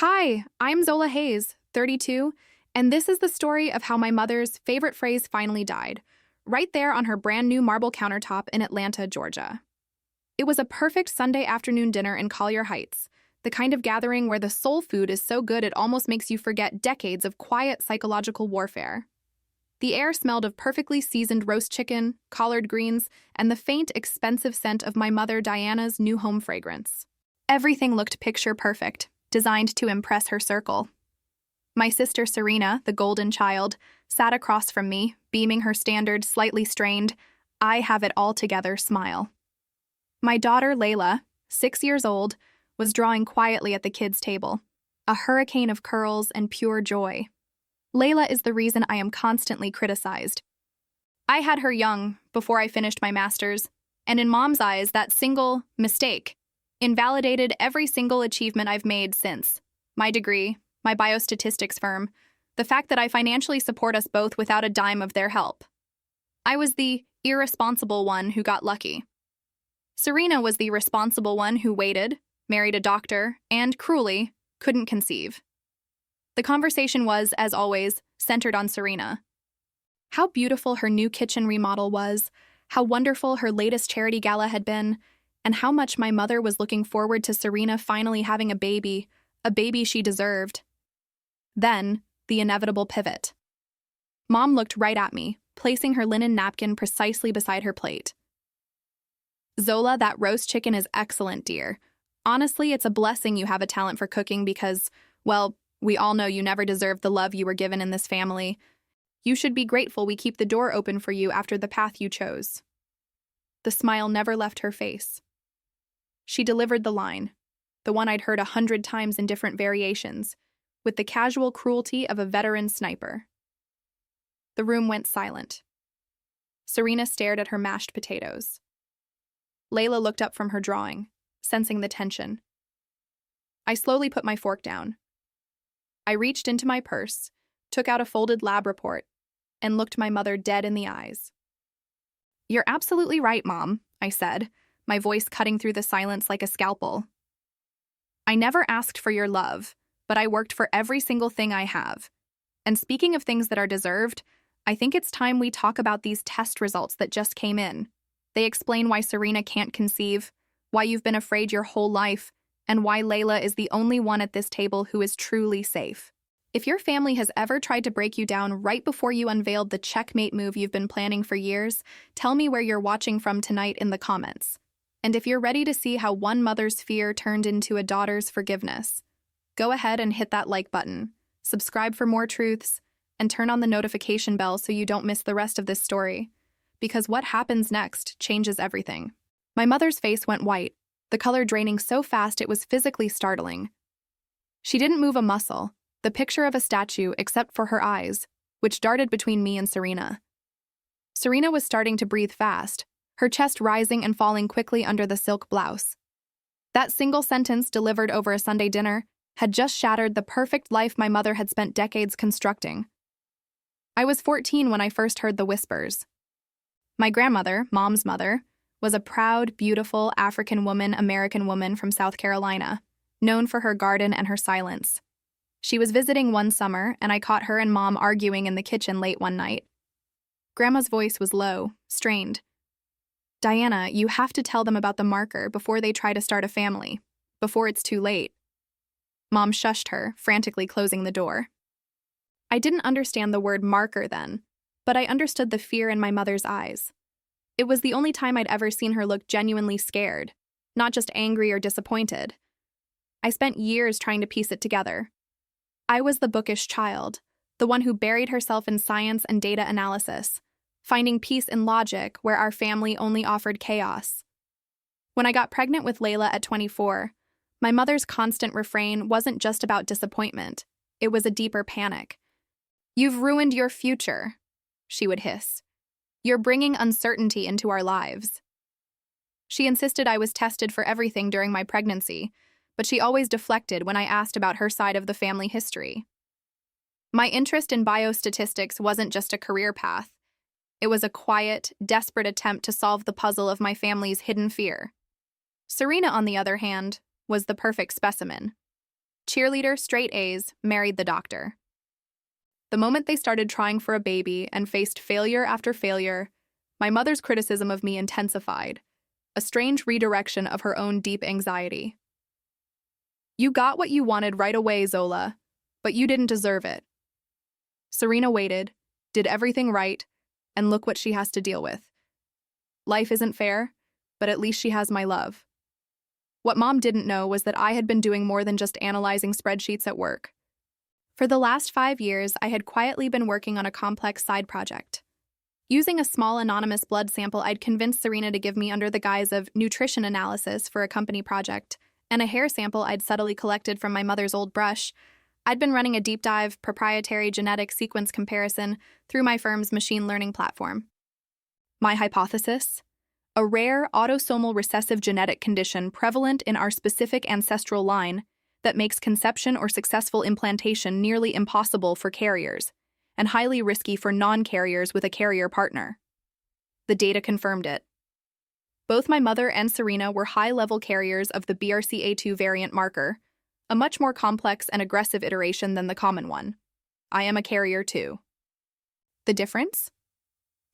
Hi, I'm Zola Hayes, 32, and this is the story of how my mother's favorite phrase finally died, right there on her brand new marble countertop in Atlanta, Georgia. It was a perfect Sunday afternoon dinner in Collier Heights, the kind of gathering where the soul food is so good it almost makes you forget decades of quiet psychological warfare. The air smelled of perfectly seasoned roast chicken, collard greens, and the faint, expensive scent of my mother Diana's new home fragrance. Everything looked picture perfect, designed to impress her circle. My sister Serena, the golden child, sat across from me, beaming her standard, slightly strained, I have it all together smile. My daughter Layla, 6 years old, was drawing quietly at the kids' table, a hurricane of curls and pure joy. Layla is the reason I am constantly criticized. I had her young, before I finished my master's, and in Mom's eyes, that single mistake invalidated every single achievement I've made since. My degree, my biostatistics firm, the fact that I financially support us both without a dime of their help. I was the irresponsible one who got lucky. Serena was the responsible one who waited, married a doctor, and, cruelly, couldn't conceive. The conversation was, as always, centered on Serena. How beautiful her new kitchen remodel was, how wonderful her latest charity gala had been, and how much my mother was looking forward to Serena finally having a baby she deserved. Then, the inevitable pivot. Mom looked right at me, placing her linen napkin precisely beside her plate. Zola, that roast chicken is excellent, dear. Honestly, it's a blessing you have a talent for cooking because, well, we all know you never deserved the love you were given in this family. You should be grateful we keep the door open for you after the path you chose. The smile never left her face. She delivered the line, the one I'd heard 100 times in different variations, with the casual cruelty of a veteran sniper. The room went silent. Serena stared at her mashed potatoes. Layla looked up from her drawing, sensing the tension. I slowly put my fork down. I reached into my purse, took out a folded lab report, and looked my mother dead in the eyes. "You're absolutely right, Mom," I said, my voice cutting through the silence like a scalpel. "I never asked for your love, but I worked for every single thing I have. And speaking of things that are deserved, I think it's time we talk about these test results that just came in. They explain why Serena can't conceive, why you've been afraid your whole life, and why Layla is the only one at this table who is truly safe. If your family has ever tried to break you down right before you unveiled the checkmate move you've been planning for years, tell me where you're watching from tonight in the comments. And if you're ready to see how one mother's fear turned into a daughter's forgiveness, go ahead and hit that like button, subscribe for more truths, and turn on the notification bell so you don't miss the rest of this story. Because what happens next changes everything." My mother's face went white, the color draining so fast it was physically startling. She didn't move a muscle, the picture of a statue except for her eyes, which darted between me and Serena. Serena was starting to breathe fast, her chest rising and falling quickly under the silk blouse. That single sentence delivered over a Sunday dinner had just shattered the perfect life my mother had spent decades constructing. I was 14 when I first heard the whispers. My grandmother, Mom's mother, was a proud, beautiful African woman, American woman from South Carolina, known for her garden and her silence. She was visiting one summer, and I caught her and Mom arguing in the kitchen late one night. Grandma's voice was low, strained. "Diana, you have to tell them about the marker before they try to start a family, before it's too late." Mom shushed her, frantically closing the door. I didn't understand the word marker then, but I understood the fear in my mother's eyes. It was the only time I'd ever seen her look genuinely scared, not just angry or disappointed. I spent years trying to piece it together. I was the bookish child, the one who buried herself in science and data analysis, finding peace in logic where our family only offered chaos. When I got pregnant with Layla at 24, my mother's constant refrain wasn't just about disappointment, it was a deeper panic. "You've ruined your future," she would hiss. "You're bringing uncertainty into our lives." She insisted I was tested for everything during my pregnancy, but she always deflected when I asked about her side of the family history. My interest in biostatistics wasn't just a career path. It was a quiet, desperate attempt to solve the puzzle of my family's hidden fear. Serena, on the other hand, was the perfect specimen. cheerleader, straight A's, married the doctor. The moment they started trying for a baby and faced failure after failure, my mother's criticism of me intensified, a strange redirection of her own deep anxiety. You got what you wanted right away, Zola, but you didn't deserve it. Serena waited, did everything right, and look what she has to deal with. Life isn't fair, but at least she has my love. What Mom didn't know was that I had been doing more than just analyzing spreadsheets at work. For the last 5 years, I had quietly been working on a complex side project. Using a small anonymous blood sample I'd convinced Serena to give me under the guise of nutrition analysis for a company project, and a hair sample I'd subtly collected from my mother's old brush, I'd been running a deep dive proprietary genetic sequence comparison through my firm's machine learning platform. My hypothesis? A rare autosomal recessive genetic condition prevalent in our specific ancestral line that makes conception or successful implantation nearly impossible for carriers, and highly risky for non-carriers with a carrier partner. The data confirmed it. Both my mother and Serena were high-level carriers of the BRCA2 variant marker, a much more complex and aggressive iteration than the common one. I am a carrier too. The difference?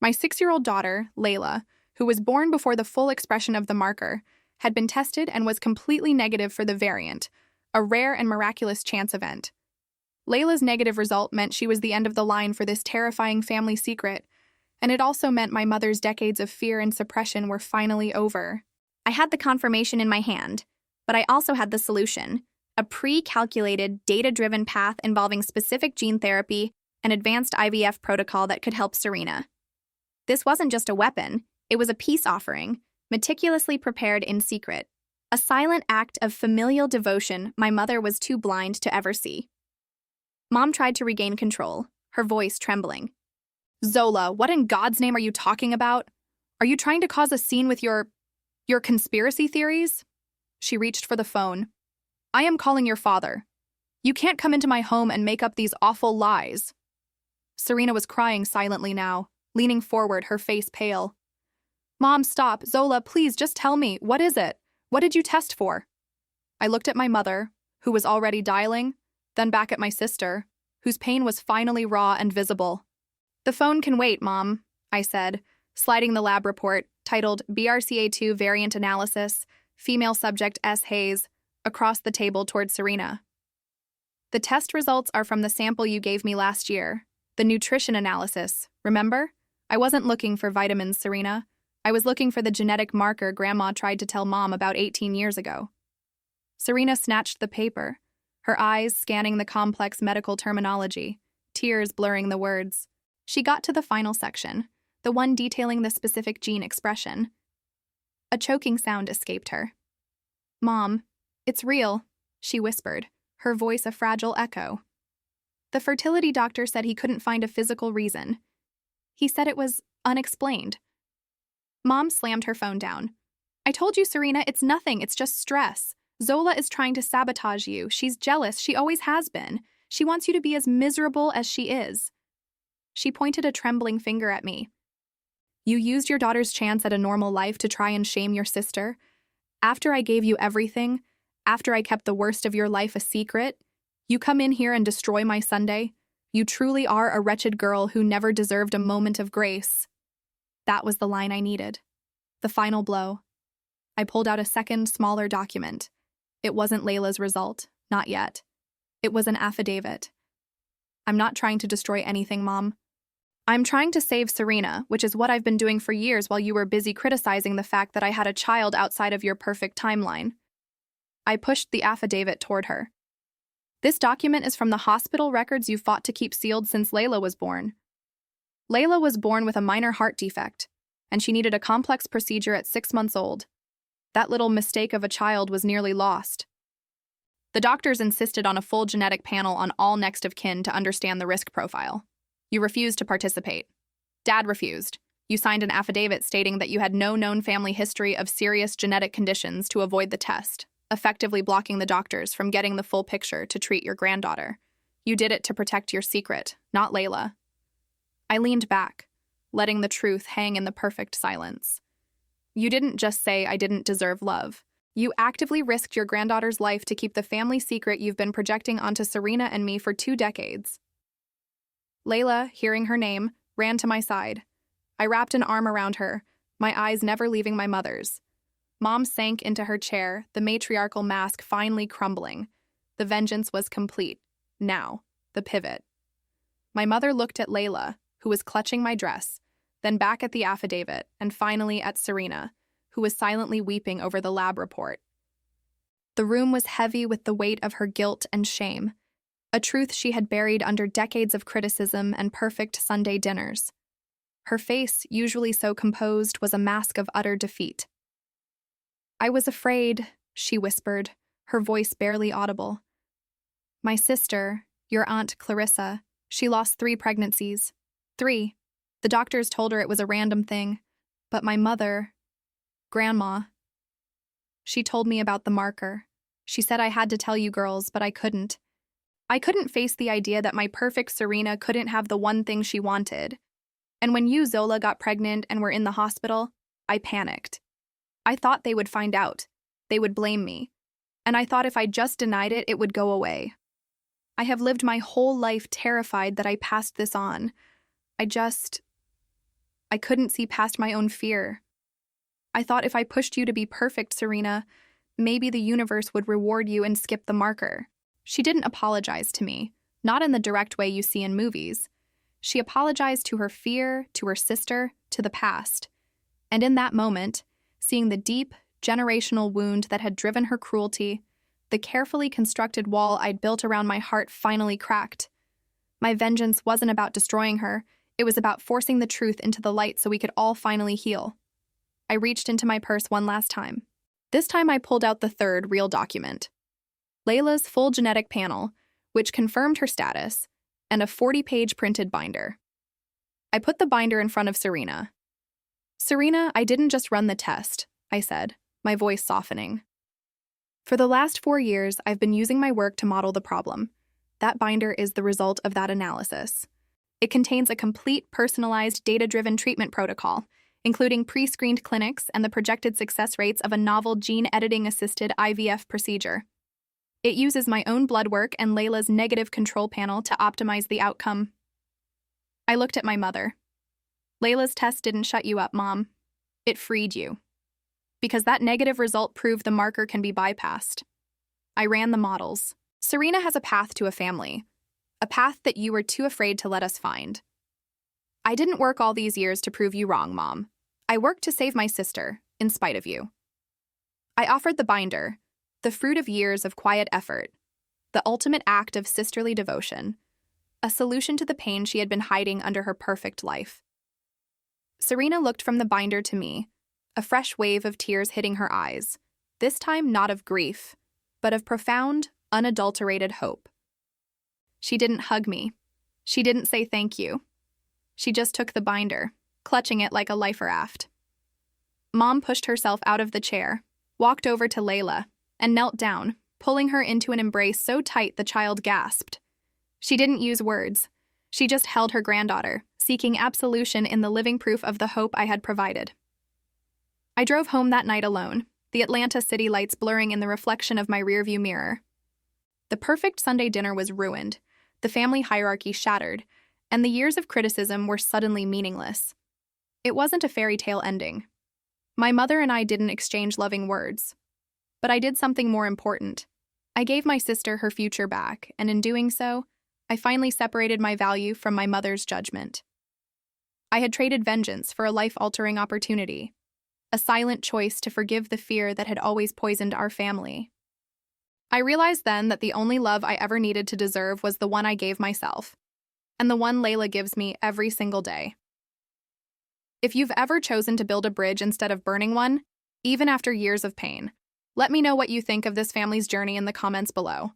My 6-year-old daughter, Layla, who was born before the full expression of the marker, had been tested and was completely negative for the variant, a rare and miraculous chance event. Layla's negative result meant she was the end of the line for this terrifying family secret, and it also meant my mother's decades of fear and suppression were finally over. I had the confirmation in my hand, but I also had the solution, a pre-calculated, data-driven path involving specific gene therapy and advanced IVF protocol that could help Serena. This wasn't just a weapon, it was a peace offering, meticulously prepared in secret. A silent act of familial devotion my mother was too blind to ever see. Mom tried to regain control, her voice trembling. Zola, what in God's name are you talking about? Are you trying to cause a scene with your conspiracy theories? She reached for the phone. I am calling your father. You can't come into my home and make up these awful lies. Serena was crying silently now, leaning forward, her face pale. Mom, stop. Zola, please just tell me. What is it? What did you test for? I looked at my mother, who was already dialing, then back at my sister, whose pain was finally raw and visible. The phone can wait, Mom, I said, sliding the lab report, titled BRCA2 Variant Analysis, Female Subject S. Hayes, across the table toward Serena. The test results are from the sample you gave me last year, the nutrition analysis, remember? I wasn't looking for vitamins, Serena. I was looking for the genetic marker Grandma tried to tell Mom about 18 years ago. Serena snatched the paper, her eyes scanning the complex medical terminology, tears blurring the words. She got to the final section, the one detailing the specific gene expression. A choking sound escaped her. Mom, it's real, she whispered, her voice a fragile echo. The fertility doctor said he couldn't find a physical reason. He said it was unexplained. Mom slammed her phone down. I told you, Serena, it's nothing, it's just stress. Zola is trying to sabotage you. She's jealous, she always has been. She wants you to be as miserable as she is. She pointed a trembling finger at me. You used your daughter's chance at a normal life to try and shame your sister. After I gave you everything, after I kept the worst of your life a secret, you come in here and destroy my Sunday. You truly are a wretched girl who never deserved a moment of grace. That was the line I needed. The final blow. I pulled out a second, smaller document. It wasn't Layla's result, not yet. It was an affidavit. I'm not trying to destroy anything, Mom. I'm trying to save Serena, which is what I've been doing for years while you were busy criticizing the fact that I had a child outside of your perfect timeline. I pushed the affidavit toward her. This document is from the hospital records you fought to keep sealed since Layla was born. Layla was born with a minor heart defect, and she needed a complex procedure at 6 months old. That little mistake of a child was nearly lost. The doctors insisted on a full genetic panel on all next of kin to understand the risk profile. You refused to participate. Dad refused. You signed an affidavit stating that you had no known family history of serious genetic conditions to avoid the test, effectively blocking the doctors from getting the full picture to treat your granddaughter. You did it to protect your secret, not Layla. I leaned back, letting the truth hang in the perfect silence. You didn't just say I didn't deserve love. You actively risked your granddaughter's life to keep the family secret you've been projecting onto Serena and me for 2 decades. Layla, hearing her name, ran to my side. I wrapped an arm around her, my eyes never leaving my mother's. Mom sank into her chair, the matriarchal mask finally crumbling. The vengeance was complete. Now, the pivot. My mother looked at Layla, who was clutching my dress, then back at the affidavit, and finally at Serena, who was silently weeping over the lab report. The room was heavy with the weight of her guilt and shame, a truth she had buried under decades of criticism and perfect Sunday dinners. Her face, usually so composed, was a mask of utter defeat. "I was afraid," she whispered, her voice barely audible. "My sister, your Aunt Clarissa, she lost 3 pregnancies. 3. The doctors told her it was a random thing. But my mother, Grandma, she told me about the marker. She said I had to tell you girls, but I couldn't. I couldn't face the idea that my perfect Serena couldn't have the one thing she wanted. And when you, Zola, got pregnant and were in the hospital, I panicked. I thought they would find out. They would blame me. And I thought if I just denied it, it would go away. I have lived my whole life terrified that I passed this on. I couldn't see past my own fear. I thought if I pushed you to be perfect, Serena, maybe the universe would reward you and skip the marker." She didn't apologize to me, not in the direct way you see in movies. She apologized to her fear, to her sister, to the past. And in that moment, seeing the deep, generational wound that had driven her cruelty, the carefully constructed wall I'd built around my heart finally cracked. My vengeance wasn't about destroying her, it was about forcing the truth into the light so we could all finally heal. I reached into my purse one last time. This time I pulled out the 3rd real document. Layla's full genetic panel, which confirmed her status, and a 40-page printed binder. I put the binder in front of Serena. "Serena, I didn't just run the test," I said, my voice softening. "For the last 4 years, I've been using my work to model the problem. That binder is the result of that analysis. It contains a complete, personalized, data-driven treatment protocol, including pre-screened clinics and the projected success rates of a novel gene-editing-assisted IVF procedure. It uses my own blood work and Layla's negative control panel to optimize the outcome." I looked at my mother. "Layla's test didn't shut you up, Mom. It freed you. Because that negative result proved the marker can be bypassed. I ran the models. Serena has a path to a family, a path that you were too afraid to let us find. I didn't work all these years to prove you wrong, Mom. I worked to save my sister, in spite of you. I offered the binder, the fruit of years of quiet effort, the ultimate act of sisterly devotion, a solution to the pain she had been hiding under her perfect life." Serena looked from the binder to me, a fresh wave of tears hitting her eyes, this time not of grief, but of profound, unadulterated hope. She didn't hug me. She didn't say thank you. She just took the binder, clutching it like a life raft. Mom pushed herself out of the chair, walked over to Layla, and knelt down, pulling her into an embrace so tight the child gasped. She didn't use words. She just held her granddaughter, seeking absolution in the living proof of the hope I had provided. I drove home that night alone, the Atlanta city lights blurring in the reflection of my rearview mirror. The perfect Sunday dinner was ruined, the family hierarchy shattered, and the years of criticism were suddenly meaningless. It wasn't a fairy tale ending. My mother and I didn't exchange loving words. But I did something more important. I gave my sister her future back, and in doing so, I finally separated my value from my mother's judgment. I had traded vengeance for a life-altering opportunity, a silent choice to forgive the fear that had always poisoned our family. I realized then that the only love I ever needed to deserve was the one I gave myself, and the one Layla gives me every single day. If you've ever chosen to build a bridge instead of burning one, even after years of pain, let me know what you think of this family's journey in the comments below.